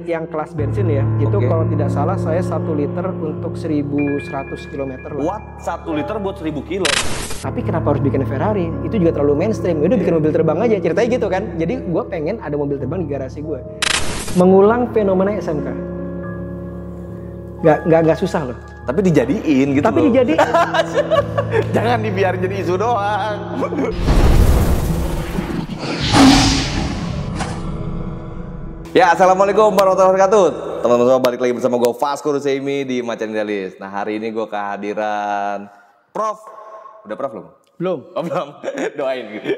Yang kelas bensin ya, itu kalau tidak salah saya 1 liter untuk 1100 km lah. What? 1 liter buat 1000 kilo? Tapi kenapa harus bikin Ferrari? Itu juga terlalu mainstream. Udah bikin mobil terbang aja, ceritanya gitu kan. Jadi gue pengen ada mobil terbang di garasi gue. Mengulang fenomena SMK. Gak susah loh. Tapi dijadiin gitu. Tapi dijadiin. Jangan dibiarin jadi isu doang. Ya, assalamualaikum warahmatullahi wabarakatuh. Teman-teman semua, balik lagi bersama gue Vasco Ruseimi di Macan Idealis. Nah, hari ini gue kehadiran Prof. Udah Prof belum? Belum. Oh, belum. Doain gitu.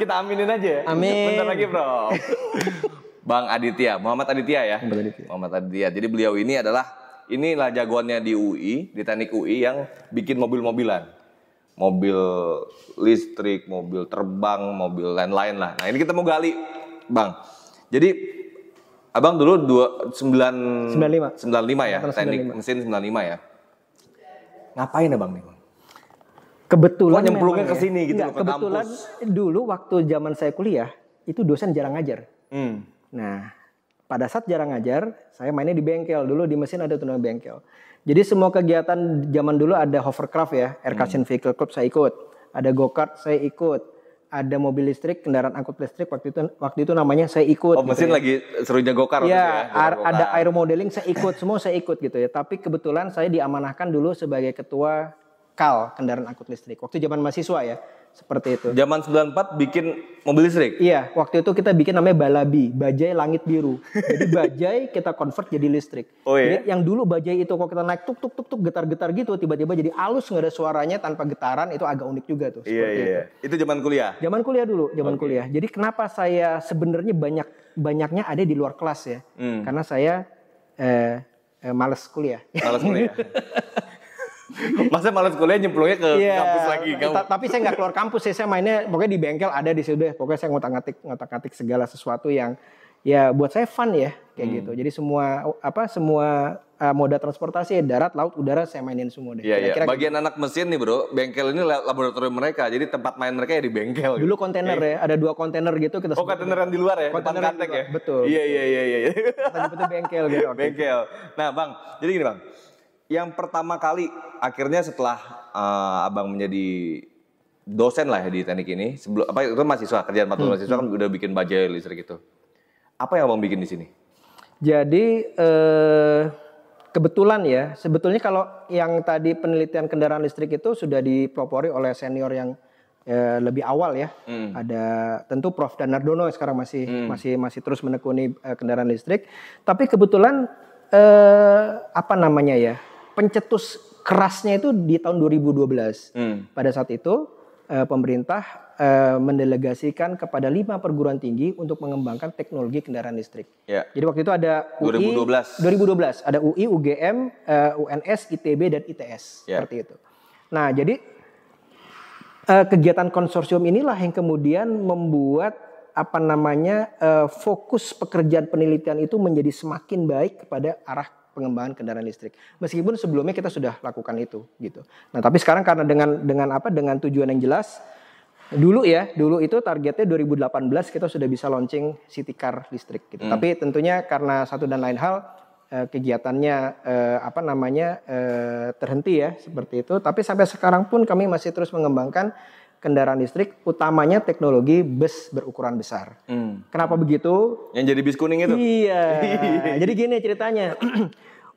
Kita aminin aja. Amin. Bentar lagi, Prof. Bang Aditya, Muhammad Aditya ya. Muhammad Aditya. Jadi beliau inilah jagoannya di UI, di Teknik UI yang bikin mobil-mobilan. Mobil listrik, mobil terbang, mobil lain-lain lah. Nah, ini kita mau gali, Bang. Jadi Abang dulu 95 ya, teknik mesin 95 ya. Ngapain Abang nih, Bang? Kebetulan kok nyemplungnya ke sini gitu, ke kebetulan kampus? Dulu waktu zaman saya kuliah, itu dosen jarang ngajar. Nah, pada saat jarang ngajar, saya mainnya di bengkel. Dulu di mesin ada tuh namanya bengkel. Jadi semua kegiatan zaman dulu ada hovercraft ya, Air Cushion Vehicle Club saya ikut. Ada go-kart saya ikut. Ada mobil listrik, kendaraan angkut listrik waktu itu namanya saya ikut. Oh, mesin gitu ya. lagi serunya go-kart ya. Ada aero modeling saya ikut, semua saya ikut gitu ya. Tapi kebetulan saya diamanahkan dulu sebagai ketua KAL, kendaraan angkut listrik. Waktu zaman mahasiswa ya, seperti itu. Zaman 94 bikin mobil listrik? Iya, waktu itu kita bikin namanya Balabi, bajai langit biru. Jadi bajai kita convert jadi listrik. Oh iya? Jadi yang dulu bajai itu kalau kita naik tuk getar-getar gitu, tiba-tiba jadi halus, nggak ada suaranya tanpa getaran, itu agak unik juga tuh. Iya. Itu zaman kuliah? Zaman kuliah dulu, kuliah. Jadi kenapa saya sebenarnya banyaknya ada di luar kelas ya? Karena saya males kuliah. Males kuliah. Masa malas kuliah nyemplungnya ke kampus lagi? Tapi saya nggak keluar kampus ya, saya mainnya pokoknya di bengkel ada di situ deh. Pokoknya saya ngotak-ngatik segala sesuatu yang ya buat saya fun ya kayak gitu. Jadi semua moda transportasi darat, laut, udara saya mainin semua deh. Iya. Bagian anak mesin nih bro, bengkel ini laboratorium mereka. Jadi tempat main mereka ya di bengkel. Dulu kontainer ya, ada 2 kontainer gitu kita. Oh, kontaineran di luar ya, depan kantek ya. Betul. Iya. Kita nyebutnya bengkel gitu. Bengkel. Nah bang, jadi gini bang. Yang pertama kali akhirnya setelah abang menjadi dosen lah ya di teknik ini, sebelum itu mahasiswa, kerjaan mahasiswa kan udah bikin bajai listrik itu. Apa yang abang bikin di sini? Jadi kebetulan ya, sebetulnya kalau yang tadi penelitian kendaraan listrik itu sudah dipelopori oleh senior yang lebih awal ya. Ada tentu Prof. Danardono yang sekarang masih terus menekuni kendaraan listrik. Tapi kebetulan pencetus kerasnya itu di tahun 2012. Pada saat itu pemerintah mendelegasikan kepada 5 perguruan tinggi untuk mengembangkan teknologi kendaraan listrik. Ya. Jadi waktu itu ada UI 2012 ada UI, UGM, UNS, ITB dan ITS seperti itu. Nah, jadi kegiatan konsorsium inilah yang kemudian membuat fokus pekerjaan penelitian itu menjadi semakin baik kepada arah pengembangan kendaraan listrik. Meskipun sebelumnya kita sudah lakukan itu gitu. Nah, tapi sekarang karena dengan tujuan yang jelas, dulu itu targetnya 2018 kita sudah bisa launching city car listrik gitu. Tapi tentunya karena satu dan lain hal kegiatannya terhenti ya seperti itu. Tapi sampai sekarang pun kami masih terus mengembangkan kendaraan listrik, utamanya teknologi bus berukuran besar. Kenapa begitu? Yang jadi bis kuning itu? Iya. Jadi gini ceritanya.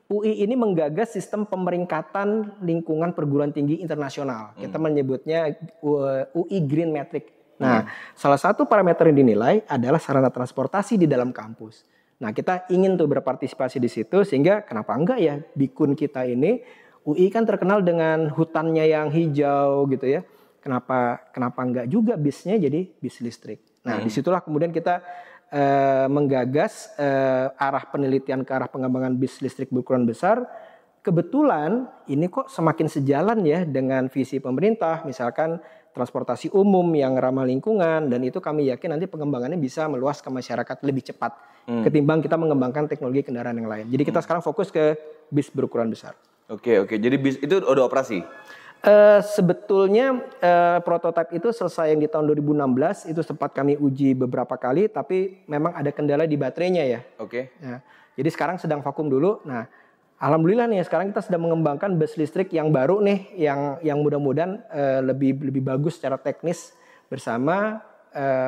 UI ini menggagas sistem pemeringkatan lingkungan perguruan tinggi internasional. Kita menyebutnya UI Green Metric. Nah, salah satu parameter yang dinilai adalah sarana transportasi di dalam kampus. Nah, kita ingin tuh berpartisipasi di situ, sehingga kenapa enggak ya Bikun kita ini, UI kan terkenal dengan hutannya yang hijau gitu ya. Kenapa enggak juga bisnya jadi bis listrik. Nah, disitulah kemudian kita menggagas arah penelitian ke arah pengembangan bis listrik berukuran besar. Kebetulan ini kok semakin sejalan ya dengan visi pemerintah, misalkan transportasi umum yang ramah lingkungan, dan itu kami yakin nanti pengembangannya bisa meluas ke masyarakat lebih cepat ketimbang kita mengembangkan teknologi kendaraan yang lain. Jadi kita sekarang fokus ke bis berukuran besar. Oke. Jadi bis itu udah operasi? Sebetulnya prototipe itu selesai yang di tahun 2016, itu sempat kami uji beberapa kali, tapi memang ada kendala di baterainya ya. Oke. Ya, jadi sekarang sedang vakum dulu. Nah, alhamdulillah nih sekarang kita sedang mengembangkan bus listrik yang baru nih, yang mudah-mudahan lebih bagus secara teknis bersama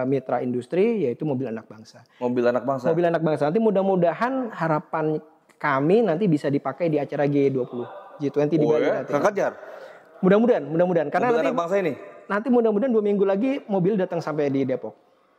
mitra industri, yaitu mobil anak bangsa. Mobil anak bangsa. Mobil anak bangsa nanti mudah-mudahan harapan kami nanti bisa dipakai di acara G20 di Bali nanti. Kejar. Mudah-mudahan karena mobil nanti anak bangsa ini. Nanti mudah-mudahan 2 minggu lagi mobil datang sampai di Depok.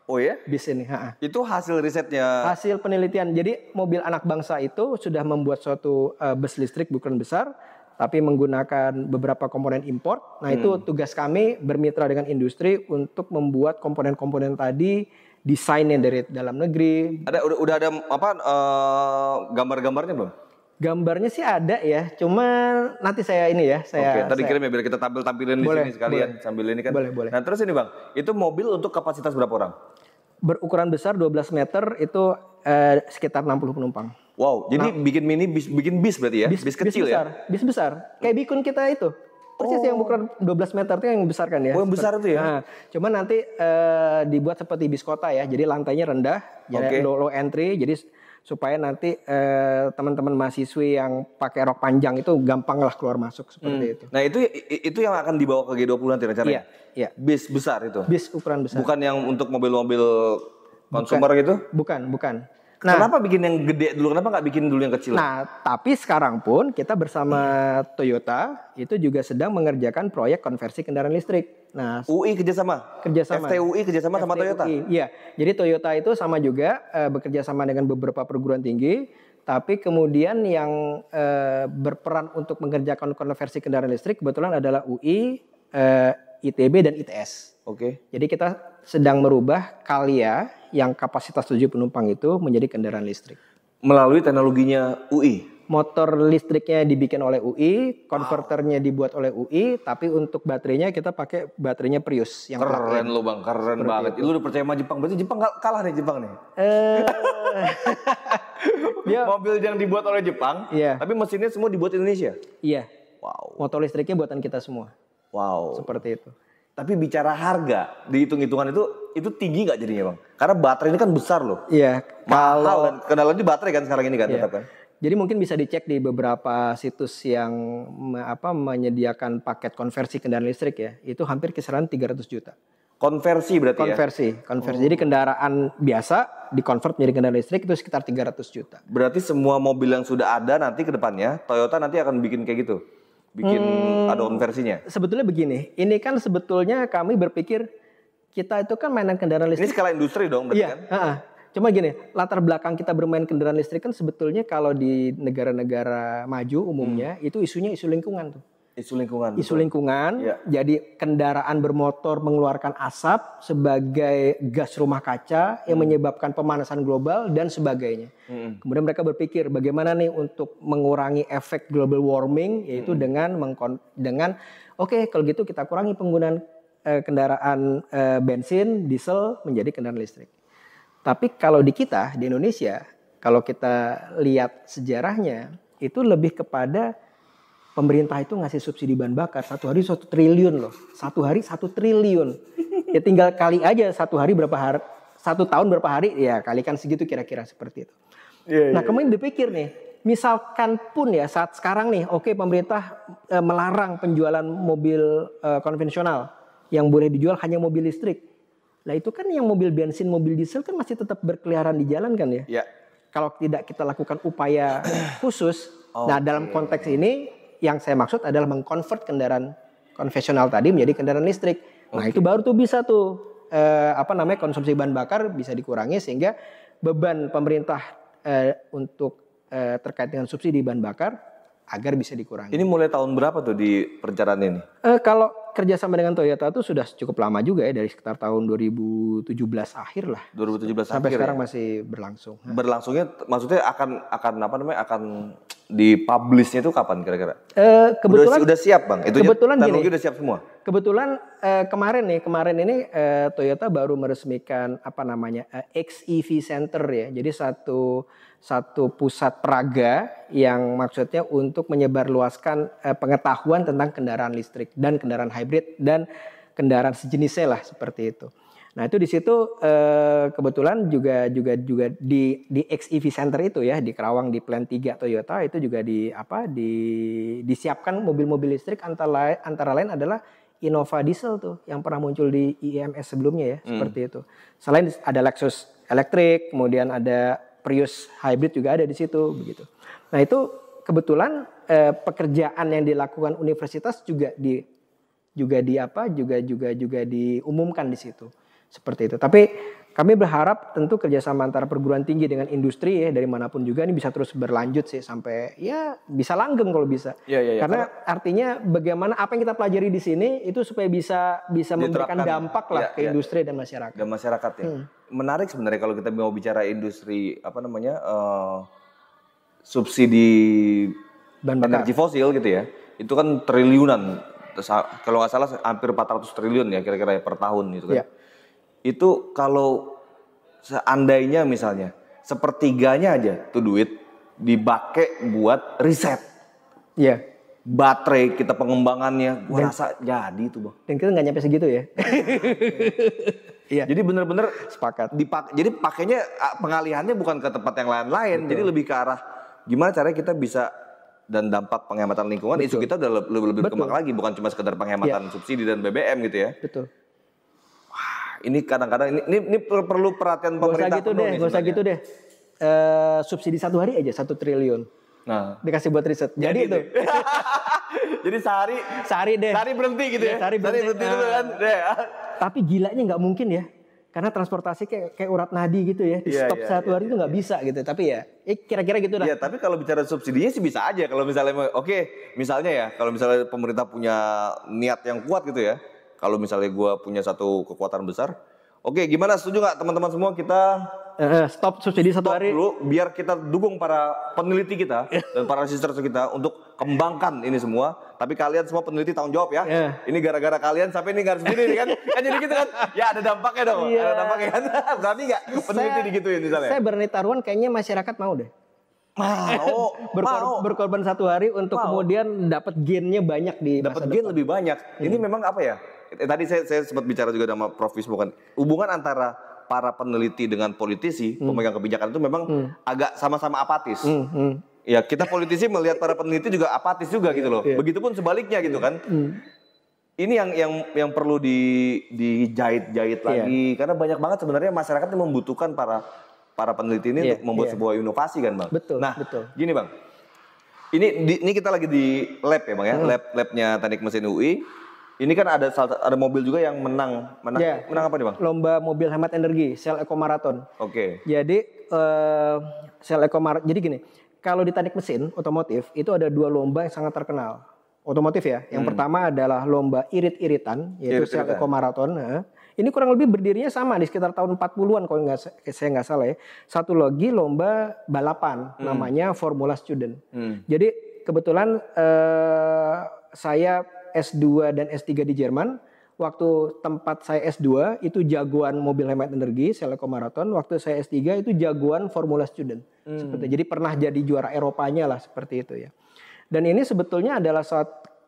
Oh ya? Bis ini. Itu hasil risetnya. Hasil penelitian. Jadi mobil anak bangsa itu sudah membuat suatu bus listrik bukan besar, tapi menggunakan beberapa komponen import. Nah itu tugas kami bermitra dengan industri untuk membuat komponen-komponen tadi, desainnya dari dalam negeri. Udah ada gambar-gambarnya belum? Gambarnya sih ada ya, cuma nanti saya ini ya. Oke, tadi kirim ya biar kita tampilin di sini sekalian sambil ini kan. Boleh. Nah terus ini Bang, itu mobil untuk kapasitas berapa orang? Berukuran besar 12 meter itu sekitar 60 penumpang. Wow, jadi bikin bis berarti ya? Bis kecil besar, ya? Bis besar, kayak Bikun kita itu. Persis yang ukuran 12 meter itu yang besar kan ya. Oh yang besar itu ya? Nah, cuma nanti dibuat seperti bis kota ya, jadi lantainya rendah, jadi low entry, jadi supaya nanti teman-teman mahasiswi yang pakai rok panjang itu gampang lah keluar masuk seperti itu. Nah itu yang akan dibawa ke G20 nanti rencananya? Iya. Bis besar itu? Bis ukuran besar. Bukan yang untuk mobil-mobil konsumer gitu? Bukan. Nah, kenapa bikin yang gede dulu? Kenapa nggak bikin dulu yang kecil? Nah, tapi sekarang pun kita bersama Toyota itu juga sedang mengerjakan proyek konversi kendaraan listrik. Nah, UI kerjasama? FTUI kerjasama sama Toyota? Iya, jadi Toyota itu sama juga bekerja sama dengan beberapa perguruan tinggi, tapi kemudian yang berperan untuk mengerjakan konversi kendaraan listrik kebetulan adalah UI, ITB dan ITS. Oke. Jadi kita sedang merubah Kalia yang kapasitas 7 penumpang itu menjadi kendaraan listrik. Melalui teknologinya UI? Motor listriknya dibikin oleh UI, konverternya dibuat oleh UI, tapi untuk baterainya kita pakai baterainya Prius. Yang keren lo Bang, keren banget. Lu udah percaya sama Jepang, berarti Jepang kalah nih Jepang nih? Mobil yang dibuat oleh Jepang, tapi mesinnya semua dibuat Indonesia? Iya. Wow. Motor listriknya buatan kita semua. Wow. Seperti itu. Tapi bicara harga, di hitung-hitungan itu tinggi nggak jadinya Bang? Karena baterai ini kan besar loh. Iya. Mahal dan kendalanya baterai kan sekarang ini kan tetap kan? Jadi mungkin bisa dicek di beberapa situs yang menyediakan paket konversi kendaraan listrik ya. Itu hampir kisaran 300 juta. Konversi berarti Konversi. Jadi kendaraan biasa dikonvert menjadi kendaraan listrik itu sekitar 300 juta. Berarti semua mobil yang sudah ada nanti ke depannya Toyota nanti akan bikin kayak gitu? Bikin ada konversinya? Sebetulnya begini, ini kan sebetulnya kami berpikir kita itu kan mainan kendaraan listrik. Ini skala industri dong berarti kan? Cuma gini, latar belakang kita bermain kendaraan listrik kan sebetulnya kalau di negara-negara maju umumnya itu isunya isu lingkungan tuh. Isu lingkungan. Ya. Jadi kendaraan bermotor mengeluarkan asap sebagai gas rumah kaca yang menyebabkan pemanasan global dan sebagainya. Kemudian mereka berpikir bagaimana nih untuk mengurangi efek global warming, yaitu dengan oke, kalau gitu kita kurangi penggunaan kendaraan bensin, diesel menjadi kendaraan listrik. Tapi kalau di kita, di Indonesia, kalau kita lihat sejarahnya, itu lebih kepada pemerintah itu ngasih subsidi bahan bakar 1 hari 1 triliun loh. 1 hari 1 triliun. Ya tinggal kali aja 1 hari berapa hari, 1 tahun berapa hari, ya kalikan segitu kira-kira seperti itu. Nah kemudian dipikir nih, misalkan pun ya saat sekarang nih, oke, pemerintah melarang penjualan mobil konvensional yang boleh dijual hanya mobil listrik. Nah itu kan yang mobil bensin, mobil diesel kan masih tetap berkeliaran di jalan kan ya. Kalau tidak kita lakukan upaya khusus, nah dalam konteks ini yang saya maksud adalah mengkonvert kendaraan konvensional tadi menjadi kendaraan listrik. Nah itu baru tuh bisa tuh konsumsi bahan bakar bisa dikurangi sehingga beban pemerintah untuk terkait dengan subsidi bahan bakar agar bisa dikurangi. Ini mulai tahun berapa tuh di perencanaan ini? Kalau kerjasama dengan Toyota itu sudah cukup lama juga ya, dari sekitar tahun 2017 akhir lah. 2017 sampai akhir sekarang ya? Masih berlangsung. Berlangsungnya maksudnya akan dipublishnya itu kapan kira-kira? Kebetulan udah siap Bang. Itu kebetulan teknologi gini, udah siap semua. kebetulan kemarin ini Toyota baru meresmikan apa namanya XEV Center ya. Jadi satu pusat peraga yang maksudnya untuk menyebarluaskan pengetahuan tentang kendaraan listrik dan kendaraan hybrid dan kendaraan sejenisnya lah seperti itu. Nah itu di situ kebetulan juga di XEV Center itu ya di Kerawang di Plan 3 Toyota itu juga disiapkan mobil-mobil listrik antara lain adalah Innova Diesel tuh yang pernah muncul di IMS sebelumnya ya seperti itu. Selain ada Lexus elektrik, kemudian ada Prius hybrid juga ada di situ begitu. Nah itu kebetulan pekerjaan yang dilakukan universitas juga diumumkan di situ. Seperti itu. Tapi kami berharap tentu kerjasama antara perguruan tinggi dengan industri ya dari manapun juga ini bisa terus berlanjut sih sampai ya bisa langgeng kalau bisa. Karena artinya bagaimana apa yang kita pelajari di sini itu supaya bisa memberikan dampak lah ke industri dan masyarakat. Dan masyarakat ya. Menarik sebenarnya kalau kita mau bicara industri subsidi energi fosil gitu ya. Itu kan triliunan. Kalau nggak salah hampir 400 triliun ya kira-kira per tahun gitu kan. Itu kalau seandainya misalnya sepertiganya aja tuh duit dipakai buat riset. Iya. Baterai kita pengembangannya gua rasa jadi itu Bang. Dan kita nggak nyampe segitu ya. Iya. Jadi benar-benar sepakat. Jadi pakainya pengalihannya bukan ke tempat yang lain-lain. Jadi lebih ke arah gimana caranya kita bisa dan dampak penghematan lingkungan isu kita udah lebih berkembang lagi bukan cuma sekedar penghematan subsidi dan BBM gitu ya. Betul. Ini kadang-kadang ini perlu perhatian pemerintah. Gak usah gitu deh. Subsidi 1 hari aja 1 triliun. Nah, dikasih buat riset. Jadi itu. Jadi sehari deh. Sehari berhenti gitu ya. Sehari berhenti dulu kan. Tapi gilanya nggak mungkin ya. Karena transportasi kayak urat nadi gitu ya. Di stop 1 hari itu nggak bisa gitu. Tapi ya kira-kira gitu lah. Iya, tapi kalau bicara subsidinya sih bisa aja. Kalau misalnya misalnya ya, kalau misalnya pemerintah punya niat yang kuat gitu ya. Kalau misalnya gue punya satu kekuatan besar, gimana setuju nggak teman-teman semua kita stop subsidi 1 hari dulu, biar kita dukung para peneliti kita dan para researcher kita untuk kembangkan ini semua. Tapi kalian semua peneliti tanggung jawab ya. Ini gara-gara kalian sampai ini garis begini kan? Kan jadi gitu kan? Ya ada dampaknya dong. Ada dampaknya kan? Berarti nggak peneliti digituin misalnya? Saya berani taruhan kayaknya masyarakat mau deh. Berkorban 1 hari untuk kemudian dapat gainnya banyak di dapat gain lebih banyak. Ini memang apa ya? Tadi saya sempat bicara juga sama Prof Wismo kan. Hubungan antara para peneliti dengan politisi, pemegang kebijakan itu memang agak sama-sama apatis. Ya kita politisi melihat para peneliti juga apatis juga gitu loh. Begitupun sebaliknya gitu kan. Ini yang perlu dijahit-jahit lagi karena banyak banget sebenarnya masyarakat yang membutuhkan para peneliti ini untuk membuat sebuah inovasi kan Bang. Betul. Gini Bang. Ini kita lagi di lab ya Bang ya. Labnya Teknik Mesin UI. Ini kan ada mobil juga yang menang apa nih Bang? Lomba mobil hemat energi, Shell Eco Marathon. Jadi Shell Eco Marathon. Jadi gini, kalau di teknik mesin otomotif itu ada 2 lomba yang sangat terkenal. Otomotif ya. Yang pertama adalah lomba irit-iritan, yaitu Shell Eco Marathon. Ini kurang lebih berdirinya sama di sekitar tahun 40-an kalau saya nggak salah ya. Satu lagi lomba balapan, namanya Formula Student. Jadi kebetulan saya S2 dan S3 di Jerman. Waktu tempat saya S2 itu jagoan mobil hemat energi, Shell Eco Marathon. Waktu saya S3 itu jagoan Formula Student. Jadi pernah jadi juara Eropanya lah seperti itu ya. Dan ini sebetulnya adalah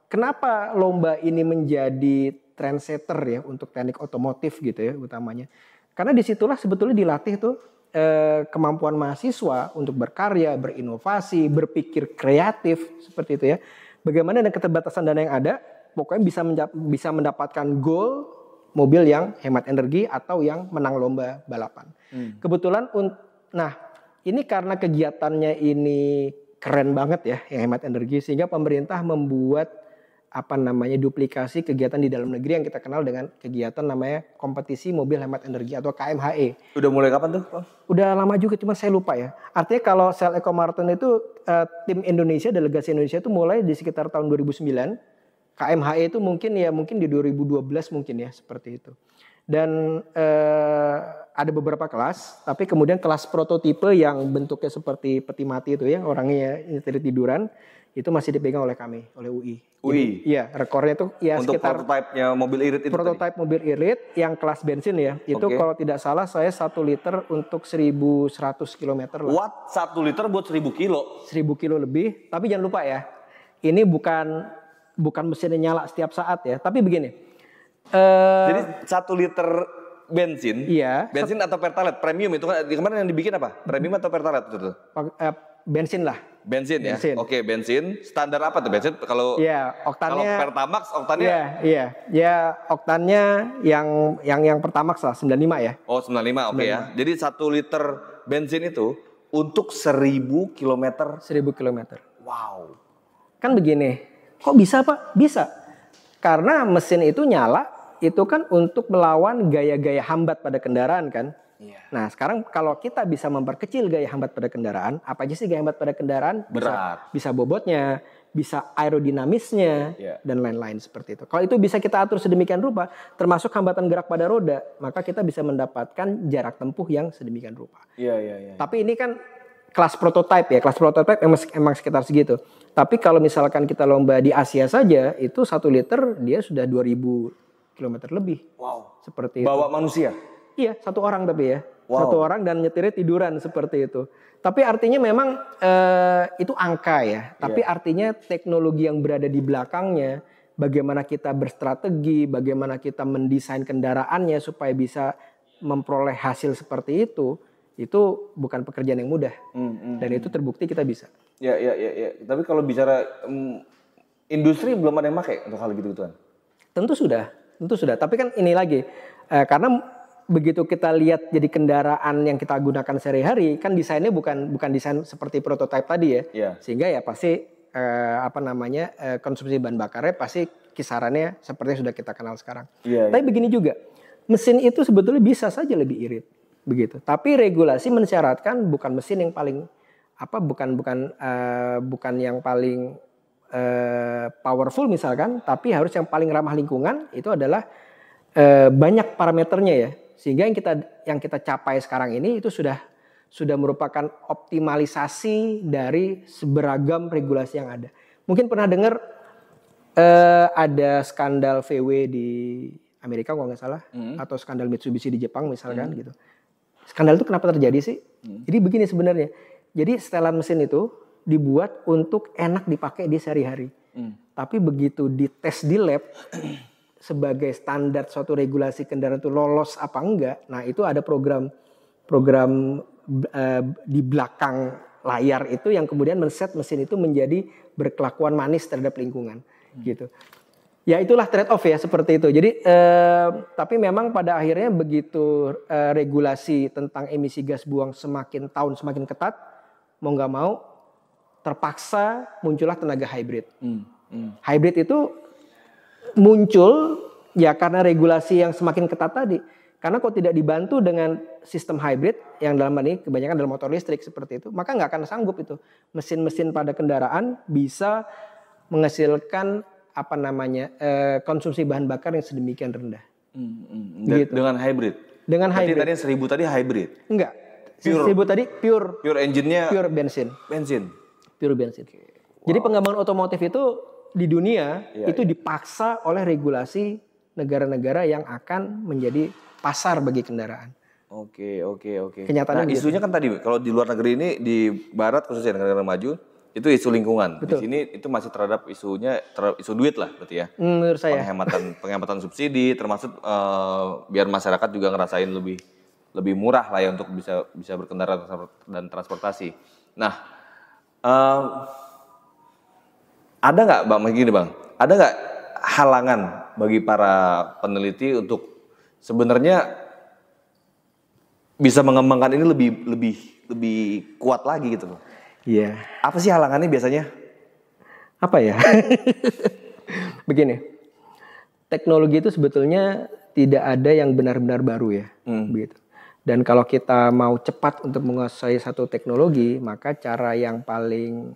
kenapa lomba ini menjadi trendsetter ya untuk teknik otomotif gitu ya utamanya. Karena disitulah sebetulnya dilatih tuh kemampuan mahasiswa untuk berkarya, berinovasi, berpikir kreatif seperti itu ya. Bagaimana dengan keterbatasan dana yang ada, pokoknya bisa mendapatkan goal mobil yang hemat energi atau yang menang lomba balapan. Kebetulan, ini karena kegiatannya ini keren banget ya, yang hemat energi, sehingga pemerintah membuat duplikasi kegiatan di dalam negeri yang kita kenal dengan kegiatan namanya kompetisi mobil hemat energi atau KMHE. Udah mulai kapan tuh Bang? Udah lama juga, cuma saya lupa ya. Artinya kalau Shell Eco Marathon itu tim Indonesia, delegasi Indonesia itu mulai di sekitar tahun 2009. KMHE itu mungkin di 2012 mungkin ya seperti itu. Dan ada beberapa kelas, tapi kemudian kelas prototipe yang bentuknya seperti peti mati itu ya, orangnya nyetir tiduran, itu masih dipegang oleh kami, oleh UI. UI? Iya, rekornya itu ya untuk sekitar... prototipe-nya mobil irit itu prototipe mobil irit yang kelas bensin ya, itu kalau tidak salah saya 1 liter untuk 1.100 km lah. What? 1 liter buat 1.000 kilo? 1.000 kilo lebih, tapi jangan lupa ya, ini bukan mesinnya nyala setiap saat ya, tapi begini. Jadi 1 liter bensin, iya, bensin atau pertalite, premium itu kan kemarin yang dibikin apa? Premium atau pertalite itu? Bensin lah. Bensin ya? Oke, bensin. Standar apa tuh bensin? Kalau oktannya, kalau Pertamax oktannya? Ya oktannya yang Pertamax lah 95 ya. Oh 95, oke ya. Jadi 1 liter bensin itu untuk 1.000 km. 1.000 km. Wow. Kan begini, kok bisa Pak? Bisa. Karena mesin itu nyala, itu kan untuk melawan gaya-gaya hambat pada kendaraan kan. Nah sekarang kalau kita bisa memperkecil gaya hambat pada kendaraan, apa aja sih gaya hambat pada kendaraan? Berat. Bisa bobotnya, bisa aerodinamisnya, dan lain-lain seperti itu. Kalau itu bisa kita atur sedemikian rupa, termasuk hambatan gerak pada roda, maka kita bisa mendapatkan jarak tempuh yang sedemikian rupa. Tapi ini kan kelas prototipe ya, kelas prototipe emang sekitar segitu. Tapi kalau misalkan kita lomba di Asia saja, itu 1 liter dia sudah 2.000 km lebih. Wow. Seperti bawa itu. Manusia? Iya, 1 orang tapi ya. Wow. 1 orang dan nyetirnya tiduran seperti itu. Tapi artinya memang itu angka ya. Tapi artinya teknologi yang berada di belakangnya, bagaimana kita berstrategi, bagaimana kita mendesain kendaraannya supaya bisa memperoleh hasil seperti itu bukan pekerjaan yang mudah. Dan itu terbukti kita bisa. Ya. Tapi kalau bicara industri belum ada yang pakai untuk hal gitu-gituan. Tentu sudah. Tapi kan ini lagi, karena begitu kita lihat jadi kendaraan yang kita gunakan sehari-hari, kan desainnya bukan desain seperti prototipe tadi ya. Sehingga ya pasti konsumsi bahan bakarnya pasti kisarannya seperti yang sudah kita kenal sekarang. Tapi begini juga, mesin itu sebetulnya bisa saja lebih irit, begitu. Tapi regulasi mensyaratkan bukan mesin yang paling bukan yang paling powerful misalkan, tapi harus yang paling ramah lingkungan. Itu adalah banyak parameternya ya. Sehingga yang kita capai sekarang ini itu sudah merupakan optimalisasi dari seberagam regulasi yang ada. Mungkin pernah dengar ada skandal VW di Amerika kalau nggak salah, atau skandal Mitsubishi di Jepang misalkan gitu. Skandal itu kenapa terjadi sih? Jadi begini sebenarnya. Jadi setelan mesin itu dibuat untuk enak dipakai di sehari-hari. Tapi begitu dites di lab sebagai standar suatu regulasi kendaraan itu lolos apa enggak, nah itu ada program di belakang layar itu yang kemudian men-set mesin itu menjadi berkelakuan manis terhadap lingkungan, gitu. Ya itulah trade off ya seperti itu. Jadi tapi memang pada akhirnya begitu regulasi tentang emisi gas buang semakin ketat, mau nggak mau terpaksa muncullah tenaga hybrid. Hybrid itu muncul ya karena regulasi yang semakin ketat tadi. Karena kalau tidak dibantu dengan sistem hybrid yang dalam ini kebanyakan dalam motor listrik seperti itu, maka nggak akan sanggup itu mesin-mesin pada kendaraan bisa menghasilkan konsumsi bahan bakar yang sedemikian rendah. Gitu. Dengan hybrid. Dengan hybrid. Tadi 1.000 tadi hybrid. Enggak. 1.000 tadi pure engine-nya pure bensin. Pure bensin. Jadi pengembangan otomotif itu di dunia itu dipaksa oleh regulasi negara-negara yang akan menjadi pasar bagi kendaraan. Oke. Kenyataannya nah, isunya kan tadi kalau di luar negeri ini, di barat khususnya negara-negara maju, itu isu lingkungan. Betul. Di sini itu masih terhadap isu duit lah berarti ya. Menurut saya. Penghematan subsidi, termasuk biar masyarakat juga ngerasain lebih murah lah ya untuk bisa berkendara dan transportasi. Nah, ada nggak ada nggak halangan bagi para peneliti untuk sebenarnya bisa mengembangkan ini lebih kuat lagi gitu loh? Iya. Apa sih halangannya biasanya? Apa ya? Begini, teknologi itu sebetulnya tidak ada yang benar-benar baru ya, begitu. Dan kalau kita mau cepat untuk menguasai satu teknologi, maka cara yang paling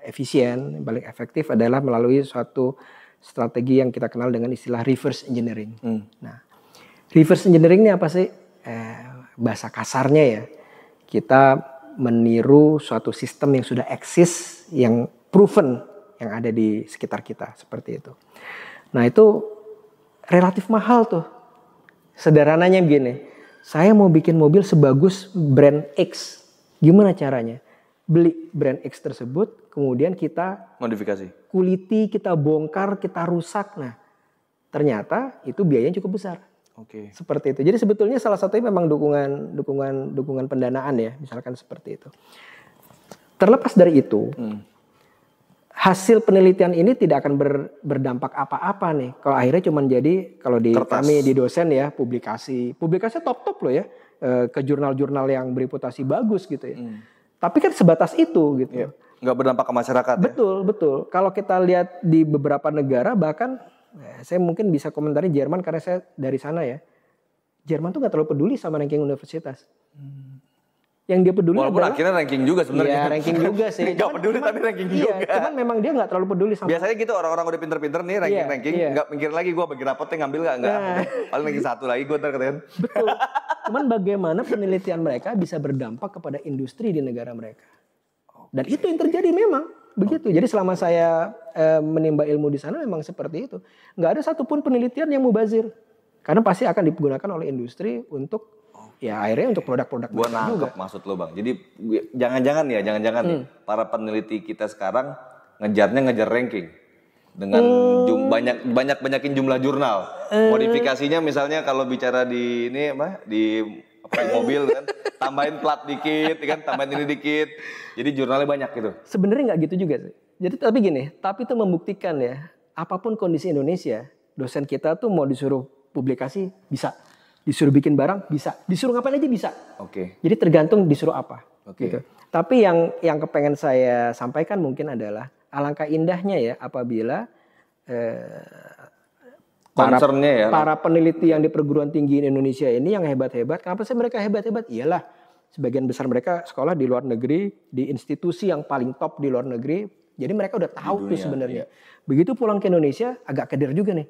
efisien, paling efektif adalah melalui suatu strategi yang kita kenal dengan istilah reverse engineering. Nah, Reverse engineering ini apa sih? Bahasa kasarnya ya, kita meniru suatu sistem yang sudah eksis, yang proven, yang ada di sekitar kita, seperti itu. Nah itu relatif mahal tuh. Sederhananya begini, saya mau bikin mobil sebagus brand X, gimana caranya? Beli brand X tersebut, kemudian kita modifikasi, kuliti, kita bongkar, kita rusak. Nah, ternyata itu biayanya cukup besar. Oke. Seperti itu. Jadi sebetulnya salah satunya memang dukungan pendanaan ya, misalkan seperti itu. Terlepas dari itu, hasil penelitian ini tidak akan berdampak apa-apa nih. Kalau akhirnya cuma jadi, kalau di kertas. Kami di dosen ya, publikasinya top-top loh ya, ke jurnal-jurnal yang bereputasi bagus gitu ya. Tapi kan sebatas itu gitu. Iya. Nggak berdampak ke masyarakat. Betul, betul. Kalau kita lihat di beberapa negara, bahkan saya mungkin bisa komentari Jerman karena saya dari sana ya. Jerman tuh nggak terlalu peduli sama ranking universitas. Yang dia peduli walaupun adalah, akhirnya ranking juga sebenarnya. Iya, ranking juga sih. Nggak peduli tapi ranking juga. Cuman memang dia nggak terlalu peduli sama. Biasanya gitu orang-orang udah pinter-pinter nih ranking, nggak mikir lagi gue bagi rapotnya ngambil nggak. Paling ranking 1 lagi gue ntar katakan. Betul. Cuman bagaimana penelitian mereka bisa berdampak kepada industri di negara mereka. Dan itu yang terjadi memang begitu. Jadi selama saya menimba ilmu di sana memang seperti itu. Nggak ada satupun penelitian yang mubazir. Karena pasti akan digunakan oleh industri untuk ya akhirnya untuk produk-produk Gua nangkep maksud lo bang. Jadi jangan-jangan nih para peneliti kita sekarang ngejar ranking dengan banyakin jumlah jurnal. Modifikasinya misalnya kalau bicara di ini di mobil kan tambahin plat dikit, kan tambahin ini dikit. Jadi jurnalnya banyak gitu. Sebenarnya nggak gitu juga sih. Jadi tapi itu membuktikan ya, apapun kondisi Indonesia, dosen kita tuh mau disuruh publikasi bisa. Disuruh bikin barang bisa, disuruh ngapain aja bisa. Oke. Jadi tergantung disuruh apa. Oke. Gitu. Tapi yang kepengen saya sampaikan mungkin adalah alangkah indahnya ya apabila para peneliti yang di perguruan tinggi Indonesia ini yang hebat-hebat. Kenapa sih mereka hebat-hebat? Iyalah sebagian besar mereka sekolah di luar negeri, di institusi yang paling top di luar negeri. Jadi mereka udah tahu tuh sebenarnya. Iya. Begitu pulang ke Indonesia agak keder juga nih.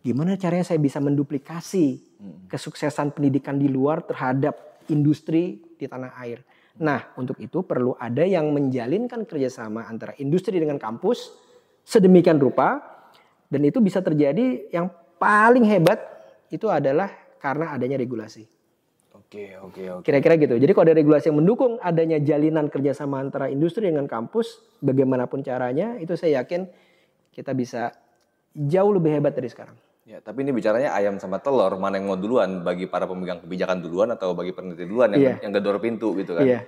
Gimana caranya saya bisa menduplikasi kesuksesan pendidikan di luar terhadap industri di tanah air. Nah untuk itu perlu ada yang menjalinkan kerjasama antara industri dengan kampus sedemikian rupa. Dan itu bisa terjadi yang paling hebat itu adalah karena adanya regulasi. Oke. Kira-kira gitu. Jadi kalau ada regulasi yang mendukung adanya jalinan kerjasama antara industri dengan kampus, bagaimanapun caranya, itu saya yakin kita bisa jauh lebih hebat dari sekarang. Ya, tapi ini bicaranya ayam sama telur, mana yang mau duluan? Bagi para pemegang kebijakan duluan atau bagi peneliti duluan yang gedor pintu gitu kan? Iya.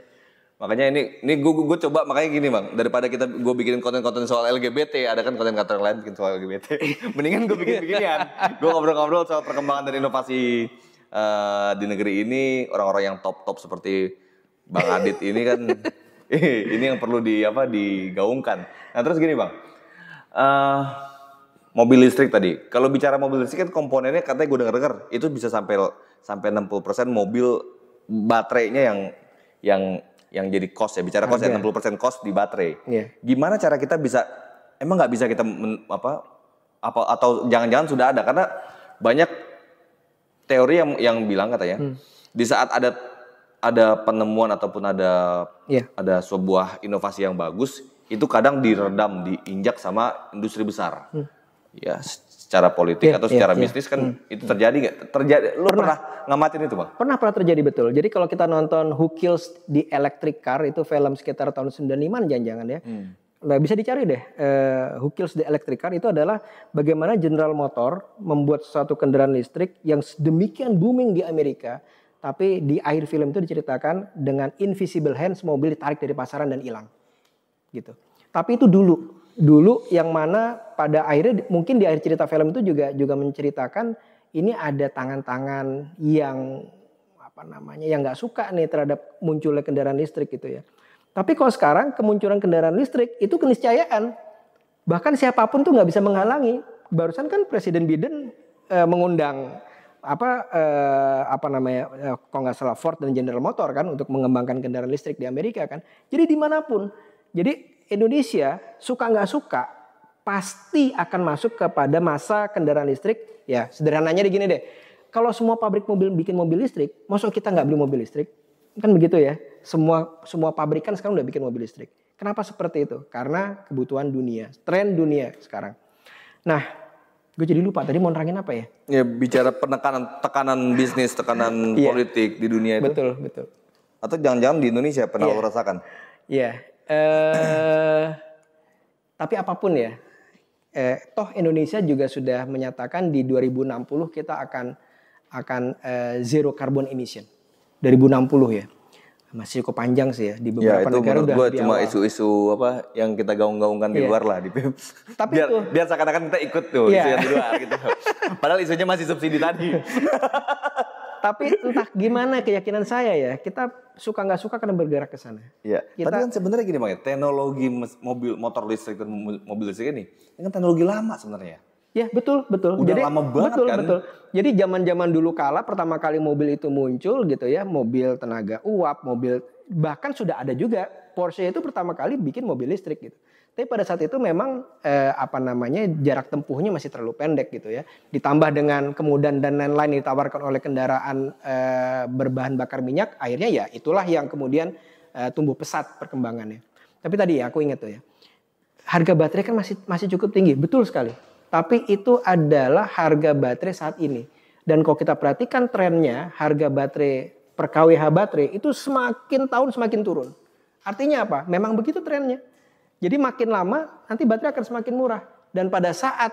Makanya ini gue coba, makanya gini bang, daripada gue bikin konten-konten soal LGBT, ada kan konten-konten lain bikin soal LGBT, mendingan gue bikin beginian. Gue ngobrol-ngobrol soal perkembangan dan inovasi di negeri ini, orang-orang yang top-top seperti Bang Adit ini kan, ini yang perlu digaungkan. Nah terus gini bang, mobil listrik tadi, kalau bicara mobil listrik kan komponennya katanya gue dengar itu bisa sampai 60% mobil baterainya yang jadi cost ya, bicara cost ya 60% cost di baterai. Yeah. Gimana cara kita bisa, emang nggak bisa kita atau jangan-jangan sudah ada, karena banyak teori yang bilang katanya di saat ada penemuan ataupun ada sebuah inovasi yang bagus, itu kadang diredam, diinjak sama industri besar. Ya, secara politik atau secara bisnis kan itu terjadi nggak? Terjadi. Lu pernah ngamatin itu bang? Pernah terjadi betul. Jadi kalau kita nonton Who Kills the Electric Car itu film sekitar tahun 95 jangan-jangan ya. Nah, bisa dicari deh. Who Kills the Electric Car itu adalah bagaimana General Motor membuat suatu kendaraan listrik yang sedemikian booming di Amerika. Tapi di akhir film itu diceritakan dengan invisible hands mobil ditarik dari pasaran dan hilang. Gitu. Tapi itu dulu yang mana pada akhirnya mungkin di akhir cerita film itu juga menceritakan ini ada tangan-tangan yang yang nggak suka nih terhadap munculnya kendaraan listrik gitu ya. Tapi kalau sekarang kemunculan kendaraan listrik itu keniscayaan, bahkan siapapun tuh nggak bisa menghalangi. Barusan kan Presiden Biden mengundang kalau nggak salah Ford dan General Motor kan untuk mengembangkan kendaraan listrik di Amerika kan. Jadi dimanapun, jadi Indonesia suka nggak suka pasti akan masuk kepada masa kendaraan listrik. Ya sederhananya begini deh, kalau semua pabrik mobil bikin mobil listrik, maksud kita nggak beli mobil listrik? Kan begitu ya. Semua pabrik kan sekarang udah bikin mobil listrik. Kenapa seperti itu? Karena kebutuhan dunia, tren dunia sekarang. Nah, gue jadi lupa tadi mau nerangin apa ya? Ya bicara tekanan bisnis, tekanan politik di dunia itu. Betul. Atau jangan-jangan di Indonesia pernah lo rasakan? Iya. Tapi apapun ya, toh Indonesia juga sudah menyatakan di 2060 kita akan zero carbon emission. 2060 ya. Masih cukup panjang sih ya, di beberapa negara udah di cuma isu-isu apa yang kita gaung-gaungkan di luar lah di Tapi biar seakan-akan kita ikut tuh isu yang di luar gitu. Padahal isunya masih subsidi tadi. Tapi entah gimana keyakinan saya ya, kita suka nggak suka karena bergerak ke sana. Iya. Tapi kan sebenarnya gini Bang, teknologi motor listrik dan mobil listrik ini kan teknologi lama sebenarnya. Ya betul. Udah lama banget kan. Betul. Jadi zaman dulu kala pertama kali mobil itu muncul gitu ya, mobil tenaga uap, mobil bahkan sudah ada juga Porsche itu pertama kali bikin mobil listrik gitu. Tapi pada saat itu memang jarak tempuhnya masih terlalu pendek gitu ya. Ditambah dengan kemudahan dan lain-lain ditawarkan oleh kendaraan berbahan bakar minyak, akhirnya ya itulah yang kemudian tumbuh pesat perkembangannya. Tapi tadi ya aku ingat tuh ya, harga baterai kan masih cukup tinggi, betul sekali. Tapi itu adalah harga baterai saat ini. Dan kalau kita perhatikan trennya, harga baterai per kWh baterai itu semakin tahun semakin turun. Artinya apa? Memang begitu trennya. Jadi makin lama nanti baterai akan semakin murah. Dan pada saat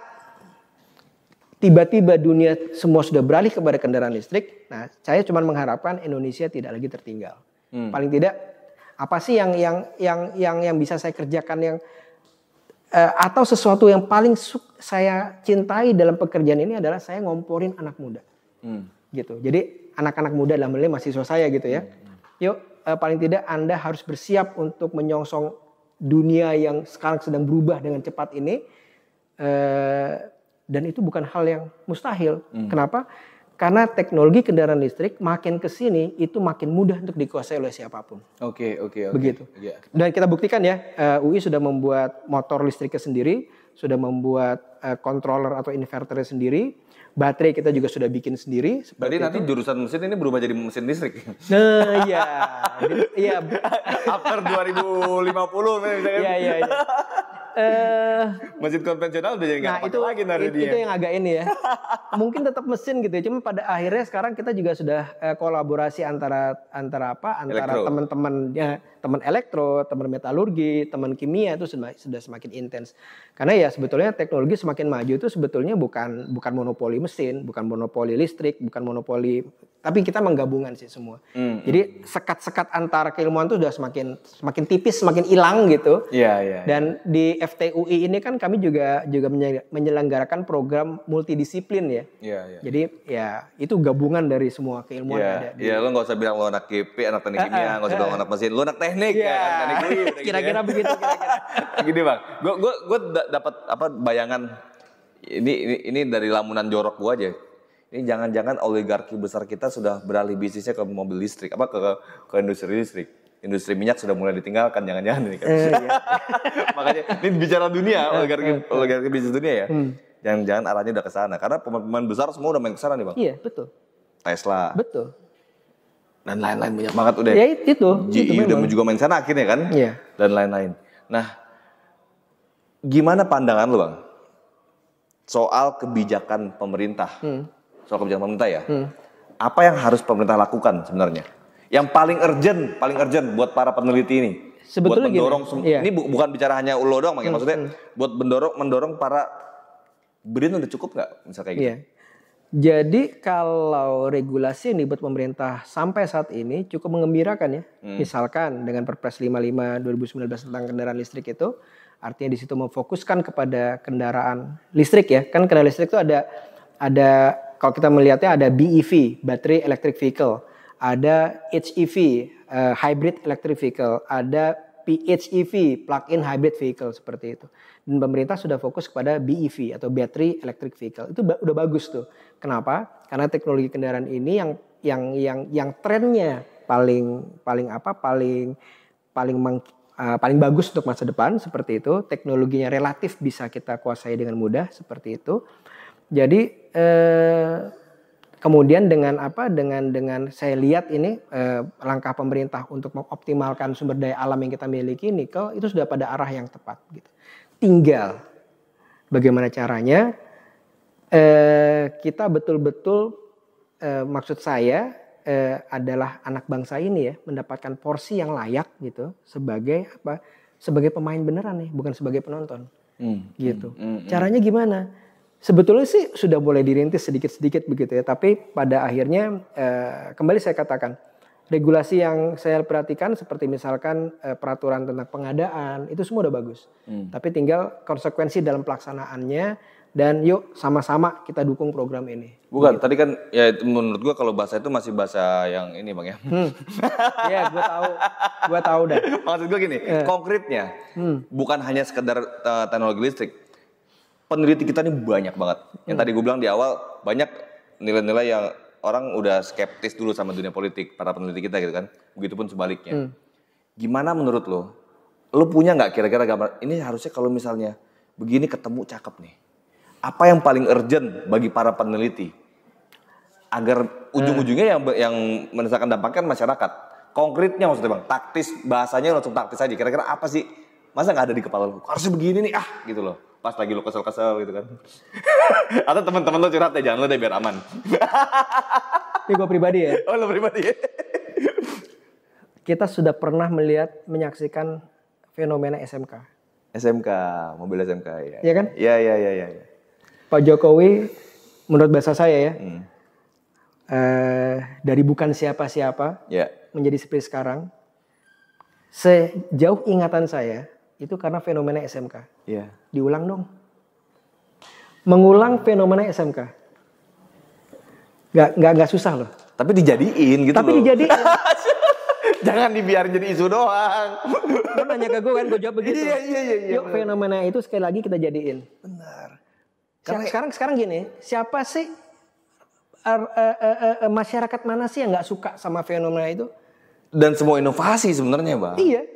tiba-tiba dunia semua sudah beralih kepada kendaraan listrik, nah saya cuma mengharapkan Indonesia tidak lagi tertinggal. Paling tidak apa sih yang bisa saya kerjakan yang atau sesuatu yang paling saya cintai dalam pekerjaan ini adalah saya ngomporin anak muda, gitu. Jadi anak-anak muda dalam hal ini mahasiswa saya gitu ya. Yuk, paling tidak Anda harus bersiap untuk menyongsong dunia yang sekarang sedang berubah dengan cepat ini, dan itu bukan hal yang mustahil. Kenapa? Karena teknologi kendaraan listrik makin kesini itu makin mudah untuk dikuasai oleh siapapun. Oke. Begitu. Dan kita buktikan ya, UI sudah membuat motor listriknya sendiri, sudah membuat controller atau inverternya sendiri, baterai kita juga sudah bikin sendiri. Berarti nanti jurusan mesin ini berubah jadi mesin listrik. Nah, iya. After 2050 misalnya. Iya. Mesin konvensional udah jadi nggak pakai lagi dari dia. Itu yang agak ini ya. Mungkin tetap mesin gitu ya. Cuma pada akhirnya sekarang kita juga sudah kolaborasi antara teman-temannya, teman elektro, teman metalurgi, teman kimia itu sudah semakin intens. Karena ya sebetulnya teknologi semakin maju itu sebetulnya bukan monopoli mesin, bukan monopoli listrik, bukan monopoli, tapi kita menggabungkan sih semua. Jadi sekat-sekat antara keilmuan itu sudah semakin tipis, semakin hilang gitu. Iya. Dan di FTUI ini kan kami juga menyelenggarakan program multidisiplin ya. Iya. Jadi ya itu gabungan dari semua keilmuan yang ada. Iya, lo nggak usah bilang lo anak KP, anak teknik kimia, nggak usah bilang anak mesin, lo anak teknik ya kan, teknik UI. Kira-kira begitu. Gini Bang, gue dapat bayangan ini dari lamunan jorok gue aja. Ini jangan-jangan oligarki besar kita sudah beralih bisnisnya ke mobil listrik, ke industri listrik. Industri minyak sudah mulai ditinggalkan, jangan-jangan ini kan. Makanya ini bicara dunia, oligarki bisnis dunia ya. Jangan-jangan arahnya udah ke sana. Karena pemain besar semua udah main ke sana nih Bang. Iya, betul. Tesla. Betul. Dan lain-lain banyak banget udah. Ya itu GE udah juga main sana akhirnya kan. Iya. Dan lain-lain. Nah, gimana pandangan lu Bang? Soal kebijakan pemerintah. Soal kebijakan pemerintah ya. Apa yang harus pemerintah lakukan sebenarnya? Yang paling urgent buat para peneliti ini. Sebetulnya buat mendorong ini bukan bicara hanya lo doang, maksudnya buat mendorong para BRIN udah cukup nggak misalnya kayak gitu? Jadi kalau regulasi yang dibuat pemerintah sampai saat ini cukup mengembirakan ya. Misalkan dengan Perpres 55 2019 tentang kendaraan listrik itu, artinya di situ memfokuskan kepada kendaraan listrik ya. Kan kendaraan listrik itu ada kalau kita melihatnya ada BEV, Battery Electric Vehicle, ada HEV, Hybrid Electric Vehicle, ada PHEV, Plug-in Hybrid Vehicle seperti itu. Dan pemerintah sudah fokus kepada BEV atau Battery Electric Vehicle. Itu udah bagus tuh. Kenapa? Karena teknologi kendaraan ini yang trennya paling bagus untuk masa depan seperti itu. Teknologinya relatif bisa kita kuasai dengan mudah seperti itu. Jadi kemudian dengan saya lihat ini langkah pemerintah untuk mengoptimalkan sumber daya alam yang kita miliki, nikel itu sudah pada arah yang tepat gitu. Tinggal bagaimana caranya kita betul-betul maksud saya adalah anak bangsa ini ya mendapatkan porsi yang layak gitu sebagai pemain beneran nih, bukan sebagai penonton. Gitu. Caranya gimana? Sebetulnya sih sudah mulai dirintis sedikit-sedikit begitu ya, tapi pada akhirnya kembali saya katakan regulasi yang saya perhatikan seperti misalkan peraturan tentang pengadaan itu semua udah bagus, tapi tinggal konsekuensi dalam pelaksanaannya dan yuk sama-sama kita dukung program ini. Bukan, gitu. Tadi kan ya menurut gua kalau bahasa itu masih bahasa yang ini Bang ya. Iya, gua tahu dah. Maksud gua gini, konkretnya bukan hanya sekedar teknologi listrik. Peneliti kita ini banyak banget. Yang tadi gue bilang di awal, banyak nilai-nilai yang orang udah skeptis dulu sama dunia politik, para peneliti kita gitu kan. Begitupun sebaliknya. Gimana menurut lo? Lo punya nggak kira-kira gambar, ini harusnya kalau misalnya begini ketemu cakep nih. Apa yang paling urgent bagi para peneliti? Agar ujung-ujungnya yang merasakan dampaknya masyarakat. Konkretnya maksudnya Bang, taktis, bahasanya langsung taktis aja. Kira-kira apa sih? Masa nggak ada di kepala lo? Harusnya begini nih, gitu loh. Pas lagi lo kesel-kesel gitu kan. Atau teman-teman lo curhat ya, jangan lo deh biar aman. Ini gue pribadi ya. Oh lo pribadi ya. Kita sudah pernah menyaksikan fenomena SMK. SMK, mobil SMK ya. Iya kan? Iya. Pak Jokowi menurut bahasa saya ya. Dari bukan siapa-siapa menjadi seperti sekarang. Sejauh ingatan saya itu karena fenomena SMK. Iya. Diulang dong. Mengulang fenomena SMK. Gak susah loh. Tapi dijadiin gitu. Tapi dijadiin. Jangan dibiarin jadi isu doang. Lo nanya ke gue kan, gue jawab begitu. Iya. Yuk fenomena itu sekali lagi kita jadiin. Benar. Sekarang gini, siapa sih masyarakat mana sih yang nggak suka sama fenomena itu? Dan semua inovasi sebenarnya Bang. Iya.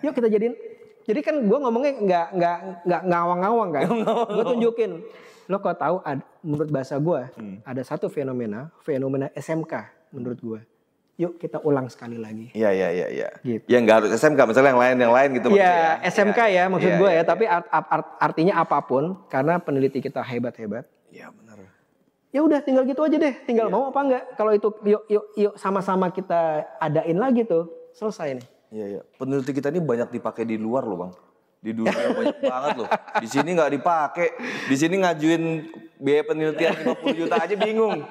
Yuk kita jadiin. Jadi kan gue ngomongnya nggak ngawang-ngawang kan. Gue tunjukin. Lo kok tahu menurut bahasa gue ada satu fenomena SMK menurut gue. Yuk kita ulang sekali lagi. Iya. Gitu. Ya nggak harus SMK, misalnya yang lain gitu. Iya SMK ya maksud gue ya. Tapi artinya apapun karena peneliti kita hebat-hebat. Iya benar. Ya udah tinggal gitu aja deh. Tinggal mau apa enggak. Kalau itu yuk sama-sama kita adain lagi tuh. Selesai nih. Iya. Peneliti kita ini banyak dipakai di luar loh Bang. Di dunia banyak banget loh. Di sini nggak dipakai. Di sini ngajuin biaya penelitian 50 juta aja bingung.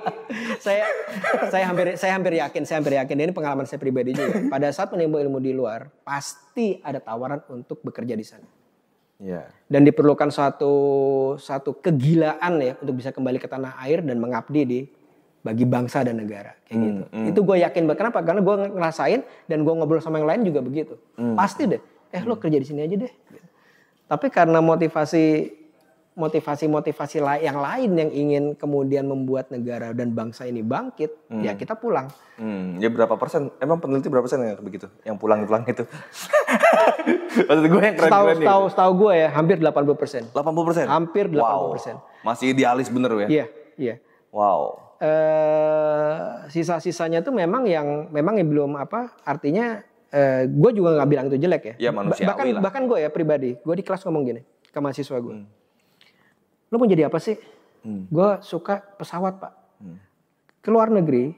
saya hampir yakin ini pengalaman saya pribadi juga. Pada saat menimba ilmu di luar, pasti ada tawaran untuk bekerja di sana. Iya. Dan diperlukan satu kegilaan ya untuk bisa kembali ke tanah air dan mengabdi bagi bangsa dan negara kayak gitu. Itu gue yakin banget. Kenapa? Karena gue ngerasain dan gue ngobrol sama yang lain juga begitu. Pasti deh. Lo kerja di sini aja deh. Gitu. Tapi karena motivasi yang lain yang ingin kemudian membuat negara dan bangsa ini bangkit, ya kita pulang. Ya berapa persen? Emang peneliti berapa persen yang begitu? Yang pulang itu? Maksud gue yang keren-keren nih. Setahu gue ya hampir 80%. 80%? Hampir 80%. Wow. Masih idealis bener ya? Iya. Wow. Sisa-sisanya tuh memang yang belum artinya gue juga nggak bilang itu jelek ya. Ya manusiawi lah. Bahkan gue ya pribadi, gue di kelas ngomong gini ke mahasiswa gue. Lo mau jadi apa sih? Gue suka pesawat pak. Ke luar negeri,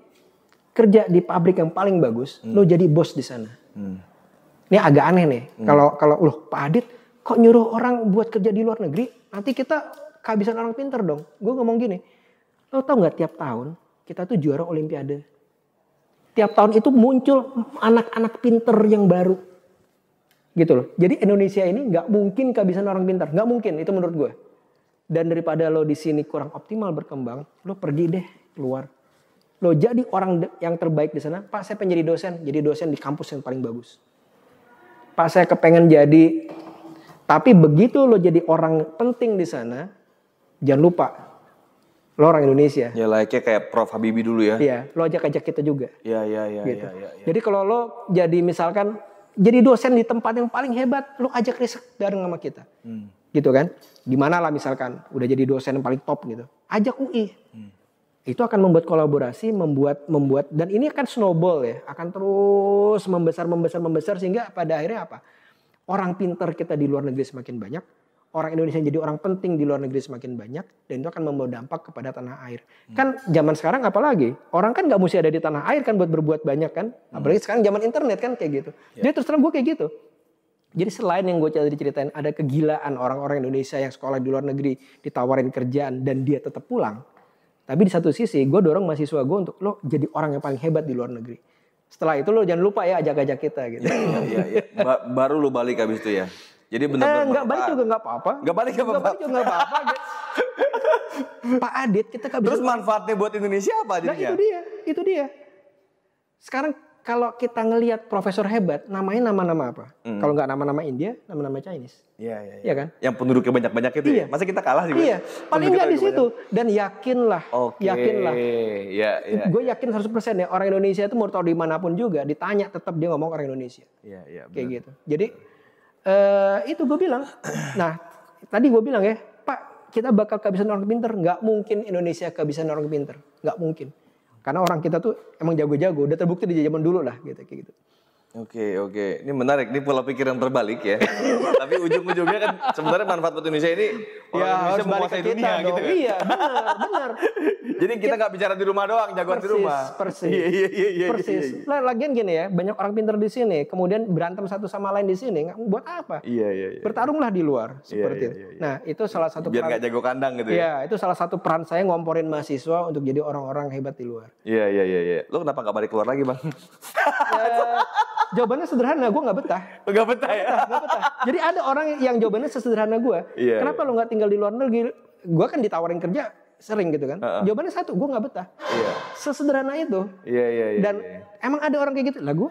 kerja di pabrik yang paling bagus, lo jadi bos di sana. Ini agak aneh nih. Kalau loh Pak Adit, kok nyuruh orang buat kerja di luar negeri? Nanti kita kehabisan orang pintar dong. Gue ngomong gini, lo tau nggak tiap tahun kita tuh juara Olimpiade. Tiap tahun itu muncul anak-anak pinter yang baru. Gitu loh. Jadi Indonesia ini nggak mungkin kehabisan orang pintar. Nggak mungkin, itu menurut gue. Dan daripada lo di sini kurang optimal berkembang, lo pergi deh keluar. Lo jadi orang yang terbaik di sana. Pak saya pengen jadi dosen di kampus yang paling bagus. Pak saya kepengen jadi, tapi begitu lo jadi orang penting di sana, jangan lupa lo orang Indonesia. Ya layaknya kayak Prof Habibie dulu ya. Iya, lo ajak kita juga. Iya. Gitu. Jadi kalau lo jadi misalkan jadi dosen di tempat yang paling hebat, lo ajak riset bareng sama kita. Gitu kan? Di mana lah misalkan udah jadi dosen yang paling top gitu. Ajak UI. itu akan membuat kolaborasi, membuat dan ini akan snowball ya, akan terus membesar sehingga pada akhirnya apa? Orang pintar kita di luar negeri semakin banyak, orang Indonesia jadi orang penting di luar negeri semakin banyak, dan itu akan membawa dampak kepada tanah air. Kan zaman sekarang apalagi, orang kan nggak mesti ada di tanah air kan buat berbuat banyak kan, apalagi sekarang zaman internet kan kayak gitu. Jadi terus terang gue kayak gitu. Jadi selain yang gue tadi ceritain, ada kegilaan orang-orang Indonesia yang sekolah di luar negeri ditawarin kerjaan dan dia tetap pulang. Tapi di satu sisi gue dorong mahasiswa gue untuk lo jadi orang yang paling hebat di luar negeri. Setelah itu lo jangan lupa ya ajak-ajak kita gitu. Iya. Baru lo balik habis itu ya. Jadi benar-benar nggak balik juga nggak apa-apa. Nggak balik juga nggak apa-apa. Pak Adit kita kan terus manfaatnya buat Indonesia apa jadinya? Nah itu dia. Sekarang kalau kita ngelihat profesor hebat, namanya nama-nama apa? Kalau nggak nama-nama India, nama-nama Chinese. Iya kan? Yang penduduknya banyak-banyak itu ya? Masa kita kalah sih? Iya, paling nggak di situ. Dan yakinlah. Iya. Gue yakin 100% ya, orang Indonesia itu mau tahu dimanapun juga, ditanya tetap dia ngomong orang Indonesia. Iya. Kayak gitu. Jadi, itu gue bilang. Nah, tadi gue bilang ya, Pak, kita bakal kehabisan orang pinter. Nggak mungkin Indonesia kehabisan orang pinter. Nggak mungkin. Karena orang kita tuh emang jago-jago, udah terbukti di zaman dulu lah gitu kayak gitu. Oke. Ini menarik, ini pola pikir yang terbalik ya. Tapi ujung-ujungnya kan sebenarnya manfaat buat Indonesia ini orang Indonesia menguasai dunia dong. gitu kan. Iya, benar. Jadi kita nggak bicara di rumah doang, jagoan di rumah. Persis. Iya. Lagian gini ya, banyak orang pintar di sini, kemudian berantem satu sama lain di sini, buat apa? Iya. Bertarunglah di luar seperti itu. Nah, itu salah satu biar nggak jago kandang gitu ya. Iya, itu salah satu peran saya ngomporin mahasiswa untuk jadi orang-orang hebat di luar. Iya. Lo kenapa nggak balik keluar lagi, Bang? Jawabannya sederhana, gue nggak betah. Nggak betah ya? Nggak betah. Jadi ada orang yang jawabannya sesederhana gue. Iya, Kenapa lo nggak tinggal di luar negeri? Gue kan ditawarin kerja sering gitu kan. Jawabannya satu, gue nggak betah. Iya. Sesederhana itu. Iya. Dan emang ada orang kayak gitu? Lah gue.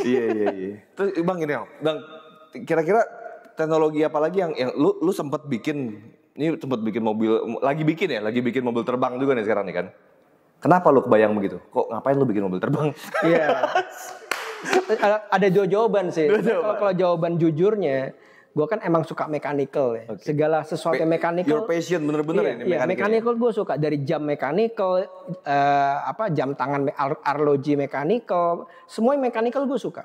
Iya. Terus Bang ini, Bang, kira-kira teknologi apa lagi yang lu sempat bikin mobil, lagi bikin mobil terbang juga nih sekarang nih kan? Kenapa lu kebayang begitu? Kok ngapain lu bikin mobil terbang? Iya. Ada jawaban sih. Kalau jawaban jujurnya, gue kan emang suka mechanical ya. Okay. Segala sesuatu mechanical. Your passion bener-bener iya, mechanical gue suka. Dari jam mechanical, jam tangan arloji mechanical, semua mechanical gue suka.